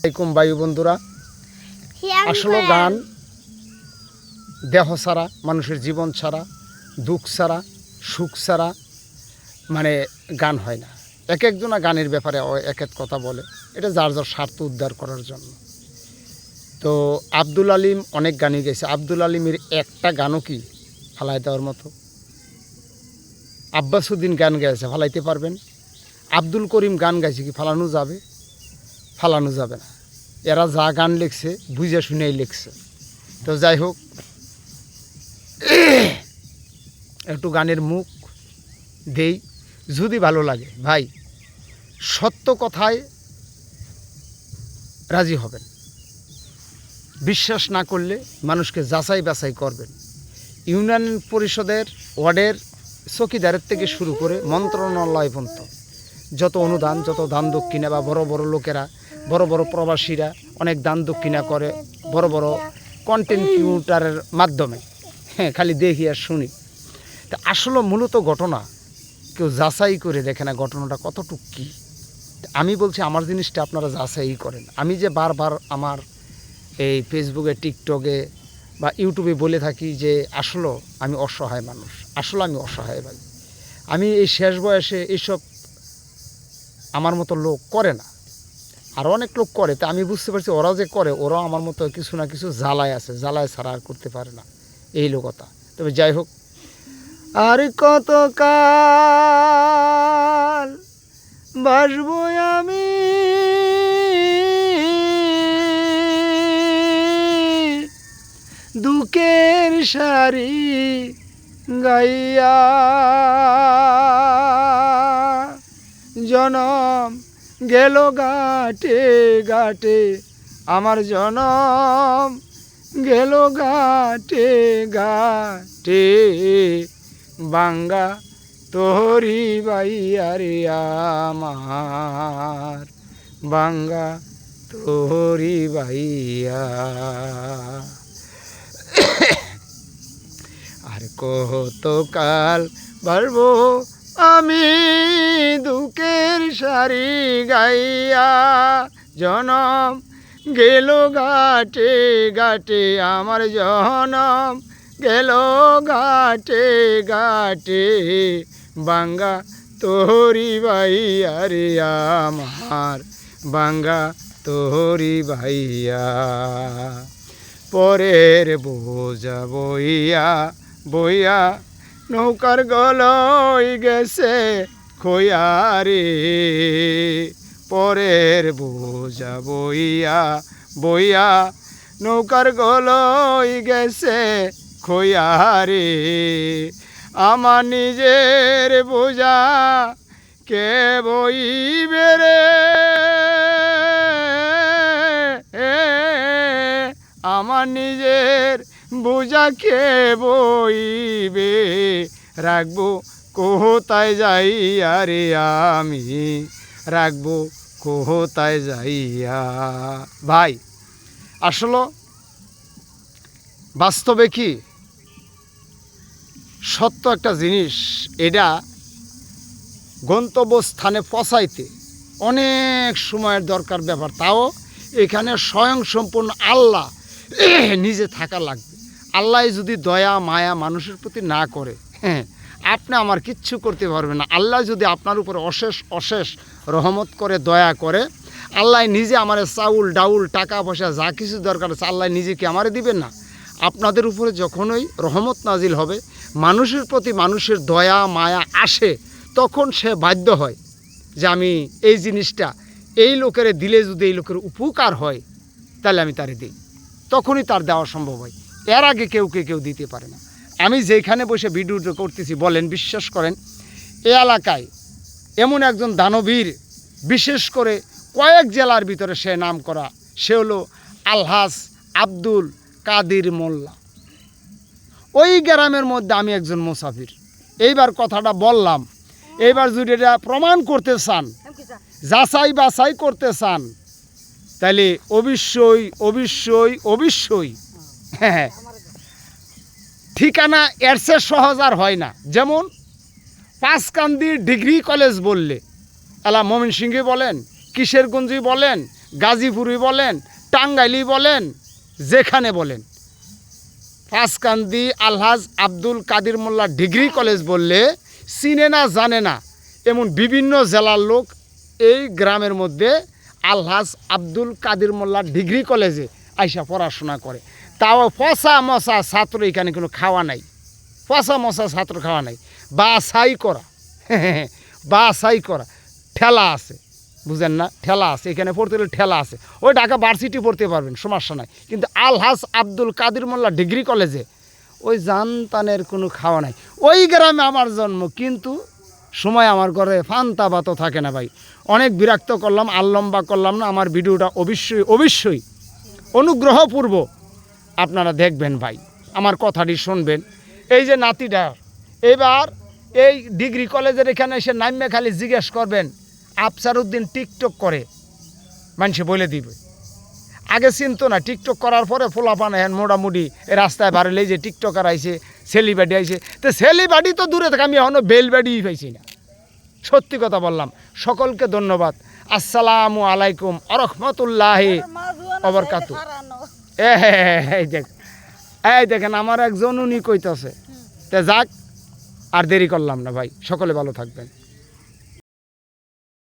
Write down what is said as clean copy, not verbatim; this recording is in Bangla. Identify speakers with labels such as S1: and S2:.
S1: আসসালামু আলাইকুম ভাই বন্ধুরা। আসলে গান দেহ ছাড়া, মানুষের জীবন ছাড়া, দুঃখ ছাড়া, সুখ ছাড়া মানে গান হয় না। এক একজনা গানের ব্যাপারে এক এক কথা বলে, এটা যার যার স্বার্থ উদ্ধার করার জন্য। তো আব্দুল আলিম অনেক গানই গেছে। আব্দুল আলিমের একটা গানও কি ফালাই দেওয়ার মতো? আব্বাসুদ্দিন গান গাইছে, ফালাইতে পারবেন? আব্দুল করিম গান গাইছে, কি ফালানো যাবে? ফালানো যাবে না। এরা যা গান লিখছে বুঝে শুনেই লিখছে। তো যাই হোক, একটু গানের মুখ দেই, যদি ভালো লাগে। ভাই, সত্য কথায় রাজি হবেন, বিশ্বাস না করলে মানুষকে যাচাই বাছাই করবেন। ইউনিয়ন পরিষদের ওয়ার্ডের চকিদারের থেকে শুরু করে মন্ত্রণালয় পর্যন্ত যত অনুদান, যত দান দক্ষিণা বা বড় বড় লোকেরা, বড় বড় প্রবাসীরা অনেক দান দক্ষিণা করে বড় বড় কন্টেন্ট ক্রিয়েটরের মাধ্যমে, হ্যাঁ, খালি দেখি আর শুনি। তা আসলে মূলত ঘটনা কেউ যাচাই করে দেখে না ঘটনাটা কতটুক কী। আমি বলছি আমার জিনিসটা আপনারা যাচাই করেন। আমি যে বারবার আমার এই ফেসবুকে, টিকটকে বা ইউটিউবে বলে থাকি যে আসলে আমি অসহায় মানুষ, আসলে আমি অসহায় ভাই। আমি এই শেষ বয়সে এইসব আমার মতো লোক করে না, আর অনেক লোক করে। তা আমি বুঝতে পারছি ওরা যে করে, ওরাও আমার মতো কিছু না কিছু জ্বালায় আছে, জ্বালায় ছাড়া আর করতে পারে না, এই লোকতা। তবে যাই হোক, আর কত কাল বাসবো আমি দুঃখের শাড়ি গাইয়া, জনম গেল ঘাটে ঘাটে, আমার জনম গেল ঘাটে ঘাটে, বাঙ্গা তোরি বাইয়া রে আমার, বাঙ্গা তোরি বাইয়া। আর কতকাল বাড়বো আমি দুঃখের শাড়ি গাইয়া, জনম গেল ঘাটে ঘাটে, আমার জনম গেল ঘাটে ঘাটে, বাঙ্গা তোরি ভাইয়া রে আমার, বাঙ্গা তোরি ভাইয়া। পরের বোঝা বইয়া বইয়া নৌকার গলই গেছে খইয়া রে, পরের বোঝা বইয়া বইয়া নৌকার গলই গেছে খইয়া রে, আমার নিজের বোঝা কে বইবে রে, আমার নিজের বোঝা কে বইবে, রাখবো কোথায় যাইয়া রে আমি, রাখবো কোথায় যাইয়া। ভাই, আসলে বাস্তবে কি সত্য একটা জিনিস, এটা গন্তব্যস্থানে পৌঁছাইতে অনেক সময়ের দরকার ব্যাপার। তাও এখানে স্বয়ং সম্পূর্ণ আল্লাহ নিজে থাকা লাগবে। আল্লাহ যদি দয়া মায়া মানুষের প্রতি না করে, হ্যাঁ, আপনি আমার কিচ্ছু করতে পারবেন না। আল্লাহ যদি আপনার উপরে অশেষ অশেষ রহমত করে, দয়া করে, আল্লাহ নিজে আমার চাউল ডাউল টাকা পয়সা যা কিছু দরকার আছে আল্লাহ নিজে কি আমারে দিবেন না? আপনাদের উপরে যখনই রহমত নাজিল হবে, মানুষের প্রতি মানুষের দয়া মায়া আসে, তখন সে বাধ্য হয় যে আমি এই জিনিসটা এই লোকের দিলে যদি এই লোকের উপকার হয় তাহলে আমি তারে দিই, তখনই তার দেওয়া সম্ভব হয়। এর আগে কেউ দিতে পারে না। আমি যেখানে বসে ভিডিও করতেছি, বলেন, বিশ্বাস করেন, এ এলাকায় এমন একজন দানবীর, বিশেষ করে কয়েক জেলার ভিতরে সে নাম করা, সে হলো আলহাজ আব্দুল কাদির মোল্লা। ওই গ্রামের মধ্যে আমি একজন মুসাফির। এইবার কথাটা বললাম, এইবার যদি এটা প্রমাণ করতে চান, যাচাই বাছাই করতে চান, তাহলে অবশ্যই অবশ্যই অবশ্যই হ্যাঁ, ঠিকানা এর চেয়ে সহজ আর হয় না। যেমন পাঁচকান্দি ডিগ্রি কলেজ বললে, এলা ময়মনসিংহে বলেন, কিশোরগঞ্জে বলেন, গাজীপুরই বলেন, টাঙ্গাইলই বলেন, যেখানে বলেন, পাঁচকান্দি আলহাজ আব্দুল কাদির মোল্লা ডিগ্রি কলেজ বললে চিনে না জানে না এমন বিভিন্ন জেলার লোক এই গ্রামের মধ্যে আলহাজ আব্দুল কাদির মোল্লা ডিগ্রি কলেজে আইসা পড়াশোনা করে। তাও পচা মশা ছাত্র এখানে কোনো খাওয়া নাই, পচা মশা ছাত্র খাওয়া নাই, বাছাই করা বাছাই করা, ঠেলা আছে, বুঝেন না, ঠেলা আছে, এখানে পড়তে হলে ঠেলা আছে। ওই ঢাকা ভার্সিটি পড়তে পারবেন, সমস্যা নাই, কিন্তু আলহাজ আব্দুল কাদির মোল্লা ডিগ্রি কলেজে ওই জানতানের কোনো খাওয়া নাই। ওই গ্রামে আমার জন্ম, কিন্তু সময় আমার ঘরে ফান্তা বাতো থাকে না ভাই। অনেক বিরক্ত করলাম, আর লম্বা করলাম না। আমার ভিডিওটা অবশ্যই অবশ্যই অনুগ্রহপূর্ব আপনারা দেখবেন ভাই, আমার কথাটি শুনবেন। এই যে নাতিটা এবার এই ডিগ্রি কলেজের এখানে এসে নামে খালি জিজ্ঞেস করবেন আফসার উদ্দিন টিকটক করে, মানুষে বলে দিবে। আগে চিনতো না, টিকটক করার পরে ফোলাপান হ্যান মোটামুটি রাস্তায় বাড়লে যে টিকটকার আইছে, সেলিব্রিটি আইছে, তো সেলিব্রিটি তো দূরে থাকে, আমি এখনও বেলব্যাডিই পাইছি না। সত্যি কথা বললাম। সকলকে ধন্যবাদ। আসসালামু আলাইকুম আরহামতুল্লাহি ওয়াবারাকাতু। এই দেখেন আমার একজন উনি কইতাছে, তে যাক, আর দেরি করলাম না ভাই, সকলে ভালো থাকবেন।